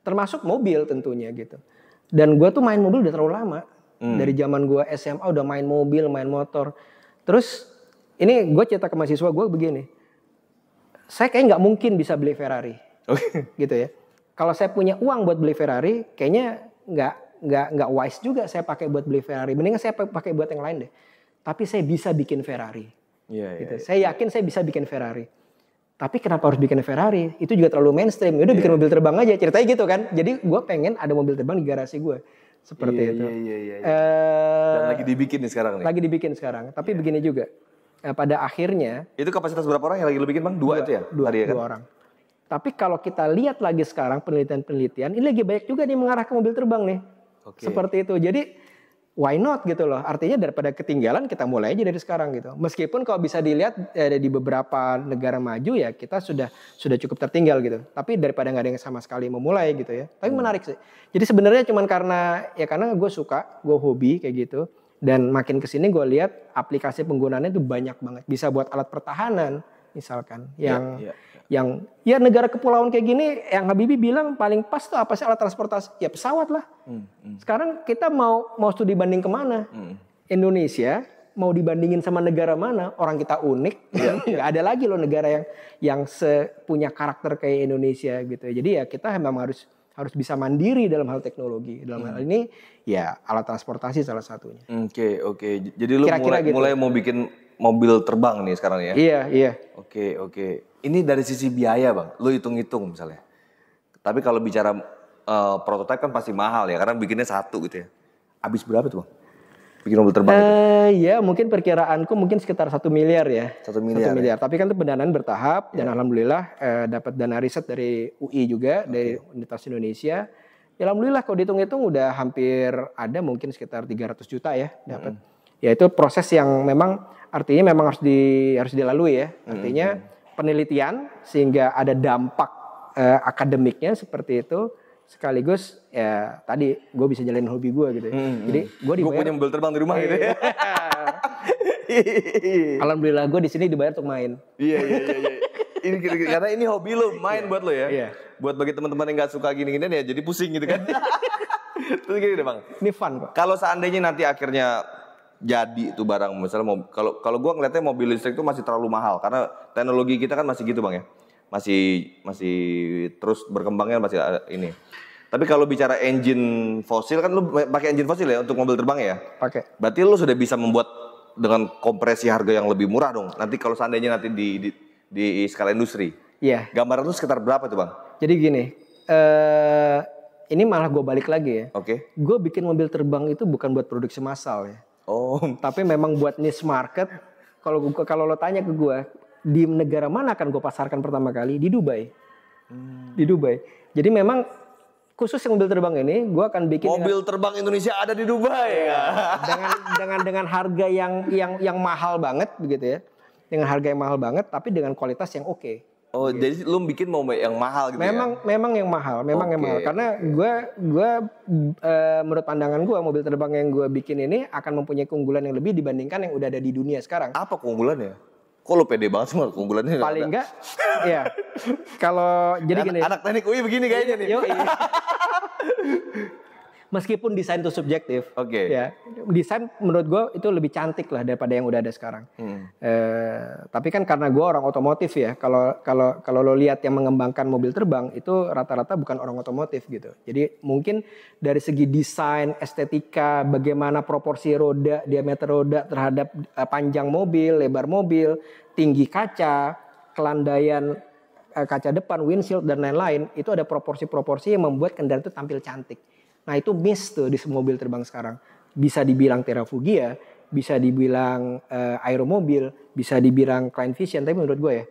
Termasuk mobil tentunya gitu. Dan gue tuh main mobil udah terlalu lama. Dari zaman gue SMA udah main mobil, main motor. Terus ini gue cerita ke mahasiswa gue begini. Saya kayak nggak mungkin bisa beli Ferrari, gitu ya. Kalau saya punya uang buat beli Ferrari, kayaknya nggak wise juga saya pakai buat beli Ferrari. Mendingan saya pakai buat yang lain deh. Tapi saya bisa bikin Ferrari. Gitu. Saya yakin saya bisa bikin Ferrari. Tapi kenapa harus bikin Ferrari? Itu juga terlalu mainstream. Udah bikin mobil terbang aja, ceritanya gitu kan. Jadi gue pengen ada mobil terbang di garasi gue. Seperti itu. Iya. Dan lagi dibikin nih sekarang nih. Lagi dibikin sekarang. Tapi begini juga. Pada akhirnya itu kapasitas berapa orang yang lagi lu bikin Bang? Dua itu ya? Dua orang. Tapi kalau kita lihat lagi sekarang penelitian ini lagi banyak juga nih mengarah ke mobil terbang nih. Seperti itu. Jadi why not gitu loh. Artinya daripada ketinggalan kita mulai aja dari sekarang gitu. Meskipun kalau bisa dilihat di beberapa negara maju ya kita sudah cukup tertinggal gitu. Tapi daripada nggak ada yang sama sekali memulai gitu ya. Tapi menarik sih. Jadi sebenarnya cuman karena gue suka, gue hobi kayak gitu. Dan makin kesini gue lihat aplikasi penggunaannya itu banyak banget. Bisa buat alat pertahanan misalkan. Yang negara kepulauan kayak gini yang Habibie bilang paling pas tuh apa sih alat transportasi? Ya pesawat lah. Sekarang kita mau studi banding kemana? Indonesia mau dibandingin sama negara mana? Orang kita unik. Nggak ada lagi loh negara yang punya karakter kayak Indonesia gitu. Jadi ya kita memang harus bisa mandiri dalam hal teknologi. Dalam hal ini ya alat transportasi salah satunya. Oke. Jadi lu mulai mau bikin mobil terbang nih sekarang ya? Iya. Oke. Ini dari sisi biaya Bang, lu hitung-hitung misalnya. Tapi kalau bicara prototipe kan pasti mahal ya, karena bikinnya satu gitu ya. Habis berapa tuh Bang? Bikin mobil terbang itu? Ya mungkin perkiraanku sekitar 1 miliar ya. 1 miliar. Ya? Tapi kan itu pendanaan bertahap dan alhamdulillah dapat dana riset dari UI juga, dari Universitas Indonesia. Ya alhamdulillah kalau dihitung-hitung udah hampir ada mungkin sekitar 300 juta ya dapat. Ya itu proses yang memang artinya memang harus dilalui ya. Artinya penelitian sehingga ada dampak akademiknya seperti itu. Sekaligus ya tadi gue bisa jalanin hobi gue gitu ya. Jadi gue punya mobil terbang di rumah gitu ya. Alhamdulillah gue di sini dibayar untuk main. Iya. Ini karena ini hobi lo, main buat lo ya. Iya. Buat bagi teman-teman yang nggak suka gini-gini ya jadi pusing gitu kan. Terus gini deh Bang. Ini fun kok. Kalau seandainya nanti akhirnya jadi itu barang, misalnya kalau gue ngeliatnya mobil listrik itu masih terlalu mahal karena teknologi kita kan masih gitu Bang ya. Masih terus berkembangnya masih ini. Tapi kalau bicara engine fosil kan lu pakai engine fosil ya untuk mobil terbang ya? Pakai. Berarti lu sudah bisa membuat dengan kompresi harga yang lebih murah dong. Nanti kalau seandainya nanti di skala industri. Iya. Gambaran lu sekitar berapa tuh Bang? Jadi gini, ini malah gue balik lagi ya. Oke. Gue bikin mobil terbang itu bukan buat produksi massal ya. Oh. Tapi memang buat niche market. Kalau lo tanya ke gue, di negara mana akan gue pasarkan pertama kali? Di Dubai. Di Dubai. Jadi memang khusus yang mobil terbang ini, gue akan bikin mobil terbang Indonesia ada di Dubai ya. dengan harga yang mahal banget begitu ya, dengan harga yang mahal banget, tapi dengan kualitas yang oke. Oh, gitu. Jadi lu bikin mau yang mahal gitu memang yang mahal, yang mahal. Karena gue menurut pandangan gue mobil terbang yang gue bikin ini akan mempunyai keunggulan yang lebih dibandingkan yang udah ada di dunia sekarang. Apa keunggulannya? Kok lo pede banget sama keunggulannya? Paling enggak, ya. Kalau jadi gini. Anak teknik UI begini kayaknya nih. Meskipun desain itu subjektif, ya desain menurut gue itu lebih cantik lah daripada yang udah ada sekarang. Tapi kan karena gue orang otomotif ya, kalau lo lihat yang mengembangkan mobil terbang itu rata-rata bukan orang otomotif gitu. Jadi mungkin dari segi desain, estetika, bagaimana proporsi roda, diameter roda terhadap panjang mobil, lebar mobil, tinggi kaca, kelandaian kaca depan, windshield dan lain-lain, itu ada proporsi-proporsi yang membuat kendaraan itu tampil cantik. Nah itu miss tuh di mobil terbang sekarang. Bisa dibilang Terrafugia, bisa dibilang Aeromobil, bisa dibilang Klein Vision, tapi menurut gue ya.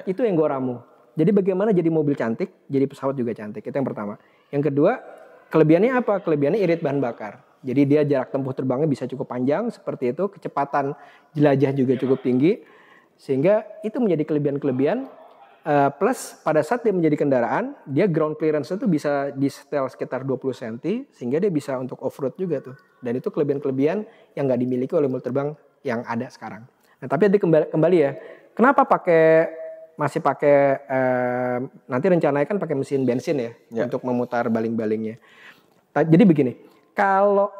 Itu yang gue ramu. Jadi bagaimana jadi mobil cantik, jadi pesawat juga cantik, itu yang pertama. Yang kedua, kelebihannya apa? Kelebihannya irit bahan bakar. Jadi dia jarak tempuh terbangnya bisa cukup panjang seperti itu, kecepatan jelajah juga cukup tinggi, sehingga itu menjadi kelebihan-kelebihan. Plus pada saat dia menjadi kendaraan, dia ground clearance itu bisa di setel sekitar 20 cm sehingga dia bisa untuk off-road juga tuh. Dan itu kelebihan-kelebihan yang nggak dimiliki oleh mobil terbang yang ada sekarang. Nah tapi nanti kembali ya, kenapa masih pakai nanti rencananya kan pakai mesin bensin ya untuk memutar baling-balingnya. Jadi begini, kalau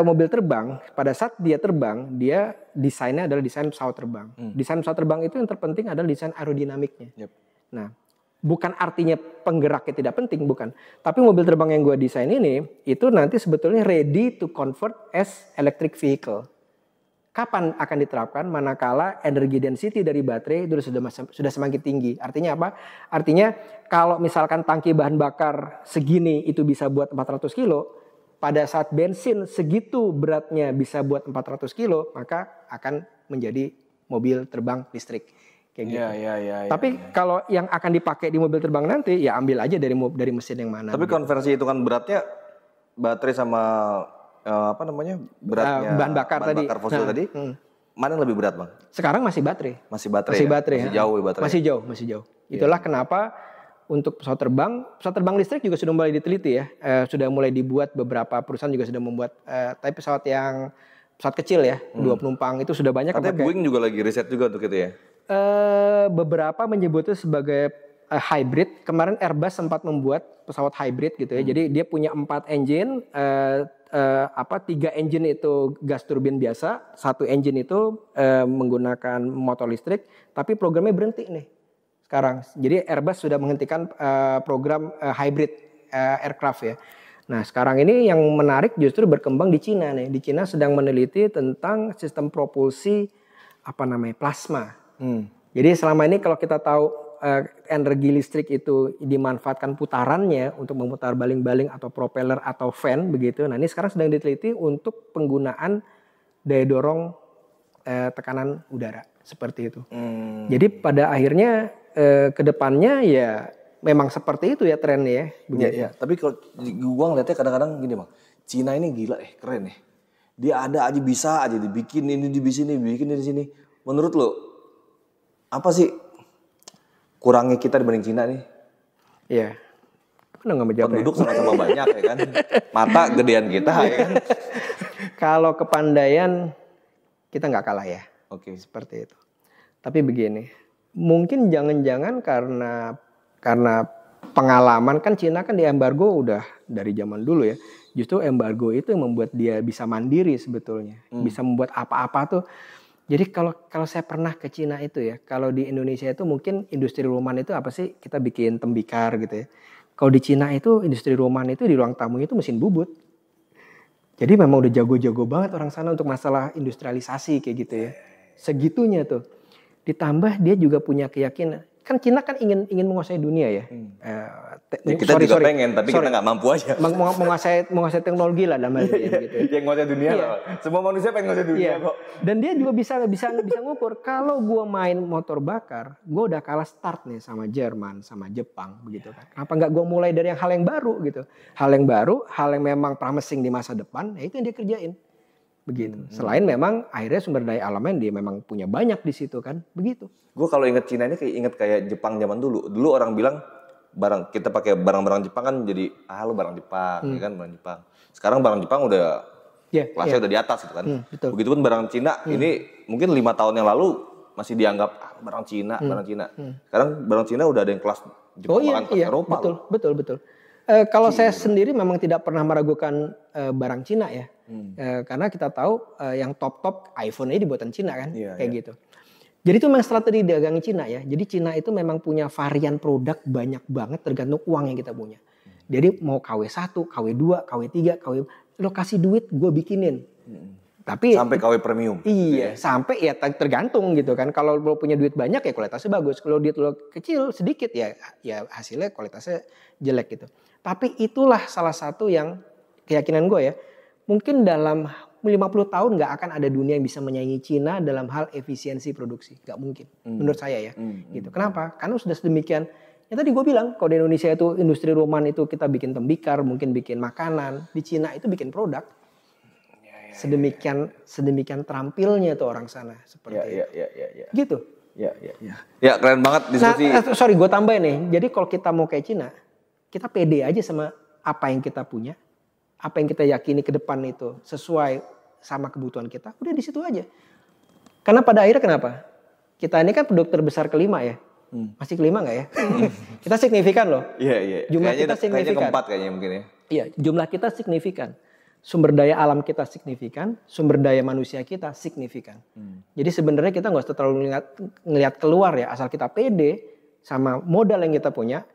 mobil terbang pada saat dia terbang, dia desainnya adalah desain pesawat terbang. Desain pesawat terbang itu yang terpenting adalah desain aerodinamiknya. Nah, bukan artinya penggeraknya tidak penting, bukan. Tapi mobil terbang yang gue desain ini itu nanti sebetulnya ready to convert as electric vehicle. Kapan akan diterapkan? Manakala energi density dari baterai itu sudah semakin tinggi. Artinya apa? Artinya kalau misalkan tangki bahan bakar segini itu bisa buat 400 kilo. Pada saat bensin segitu beratnya bisa buat 400 kilo, maka akan menjadi mobil terbang listrik. Kayak gitu. Tapi kalau yang akan dipakai di mobil terbang nanti, ya ambil aja dari mesin yang mana. Tapi konversi itu kan beratnya baterai sama beratnya bahan bakar fosil tadi. Mana yang lebih berat Bang? Sekarang masih baterai. Masih baterai. Masih jauh ya baterai. Masih jauh. Itulah kenapa untuk pesawat terbang listrik juga sudah mulai diteliti ya. Sudah mulai dibuat, beberapa perusahaan juga sudah membuat. Tapi pesawat kecil ya, 2 penumpang itu sudah banyak. Katanya Boeing juga lagi riset juga untuk itu ya. Beberapa menyebutnya sebagai hybrid. Kemarin Airbus sempat membuat pesawat hybrid gitu ya. Jadi dia punya 4 engine. 3 engine itu gas turbin biasa, 1 engine itu menggunakan motor listrik. Tapi programnya berhenti nih sekarang. Jadi Airbus sudah menghentikan program hybrid aircraft ya. Nah sekarang ini yang menarik justru berkembang di Cina nih. Di Cina sedang meneliti tentang sistem propulsi plasma. Jadi selama ini kalau kita tahu energi listrik itu dimanfaatkan putarannya untuk memutar baling-baling atau propeller atau fan begitu. Nah ini sekarang sedang diteliti untuk penggunaan daya dorong tekanan udara seperti itu. Jadi pada akhirnya kedepannya ya memang seperti itu ya trennya ya. Iya. Tapi kalau gua ngeliatnya kadang-kadang gini Bang, Cina ini gila keren ya. Dia ada aja bisa aja dibikin ini di sini, bikin di sini. Menurut lo apa sih kurangnya kita dibanding Cina nih? Iya. Penduduk sama-sama banyak ya kan. Mata gedean kita ya kan. Kalau kepandaian kita nggak kalah ya. Oke. Seperti itu. Tapi begini, mungkin jangan-jangan karena pengalaman kan Cina kan di embargo udah dari zaman dulu ya. Justru embargo itu yang membuat dia bisa mandiri sebetulnya. Bisa membuat apa-apa tuh. Jadi kalau saya pernah ke Cina itu ya, kalau di Indonesia itu mungkin industri rumahan itu apa sih? Kita bikin tembikar gitu ya. Kalau di Cina itu industri rumahan itu di ruang tamu itu mesin bubut. Jadi memang udah jago-jago banget orang sana untuk masalah industrialisasi kayak gitu ya. Segitunya tuh. Ditambah dia juga punya keyakinan. Kan Cina kan ingin menguasai dunia ya. Kita juga pengen, tapi kita nggak mampu aja. Menguasai teknologi lah dalam hal ini. Gitu. Yang nguasai dunia lah. Semua manusia pengen nguasai dunia kok. Dan dia juga bisa ngukur. Kalau gue main motor bakar, gue udah kalah start nih sama Jerman, sama Jepang, begitu kan. Kenapa nggak gue mulai dari hal yang baru gitu? Hal yang baru, hal yang memang promising di masa depan, ya itu yang dia kerjain. Begitu. Selain memang akhirnya sumber daya alamnya dia memang punya banyak di situ kan, begitu. Gue kalau inget Cina ini inget kayak Jepang zaman dulu. Dulu orang bilang kita pakai barang-barang Jepang kan jadi lu barang Jepang, ya kan barang Jepang. Sekarang barang Jepang udah kelasnya udah di atas gitu kan. Betul. Begitupun barang Cina ini mungkin 5 tahun yang lalu masih dianggap barang Cina, barang Cina. Sekarang barang Cina udah ada yang kelas Jepang, kelas Eropa. Betul. Kalau saya sendiri memang tidak pernah meragukan barang Cina ya. Karena kita tahu yang top iPhone ini buatan Cina kan, kayak gitu. Jadi itu memang strategi dagang Cina ya. Jadi Cina itu memang punya varian produk banyak banget tergantung uang yang kita punya. Jadi mau KW1, KW2, KW3, lo kasih duit gue bikinin. Tapi sampai KW premium. Iya, sampai ya tergantung gitu kan. Kalau lo punya duit banyak ya kualitasnya bagus. Kalau duit lo kecil sedikit ya hasilnya kualitasnya jelek gitu. Tapi itulah salah satu yang keyakinan gue ya. Mungkin dalam 50 tahun nggak akan ada dunia yang bisa menyaingi Cina dalam hal efisiensi produksi. Nggak mungkin, menurut saya ya. Gitu. Kenapa? Karena sudah sedemikian. Ya tadi gue bilang, kalau di Indonesia itu industri rumahan itu kita bikin tembikar, mungkin bikin makanan. Di Cina itu bikin produk. Sedemikian terampilnya tuh orang sana. Seperti itu. Gitu. Ya keren banget diskusi. Sorry gue tambahin nih. Jadi kalau kita mau kayak Cina, kita pede aja sama apa yang kita punya. Apa yang kita yakini ke depan itu sesuai sama kebutuhan kita, udah di situ aja. Karena pada akhirnya kenapa? Kita ini kan penduduk terbesar kelima ya. Masih kelima nggak ya? Kita signifikan loh. Iya. Jumlah kita signifikan. Kayaknya keempat kayaknya mungkin ya. Iya, jumlah kita signifikan. Sumber daya alam kita signifikan, sumber daya manusia kita signifikan. Jadi sebenarnya kita nggak usah terlalu ngelihat keluar ya, asal kita pede sama modal yang kita punya.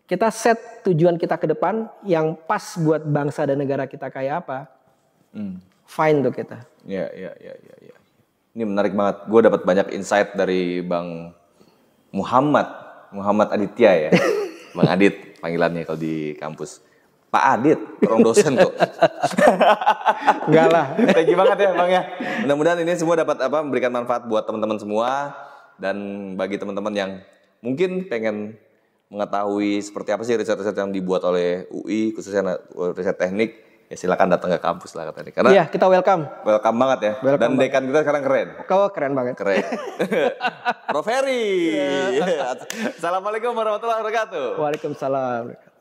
Kita set tujuan kita ke depan yang pas buat bangsa dan negara kita kayak apa. Fine tuh kita. Iya. Ini menarik banget. Gue dapat banyak insight dari Bang Muhammad Aditya ya. Bang Adit panggilannya kalau di kampus. Pak Adit, orang dosen kok. Enggak lah. Thank you banget ya Bang ya. Mudah-mudahan ini semua dapat memberikan manfaat buat teman-teman semua. Dan bagi teman-teman yang mungkin pengen mengetahui seperti apa sih riset-riset yang dibuat oleh UI, khususnya riset teknik, ya silakan datang ke kampus lah katanya. Karena iya, kita welcome banget ya. Dan dekan kita sekarang keren. Keren banget. Keren. Prof Heri. Assalamualaikum warahmatullahi wabarakatuh. Waalaikumsalam.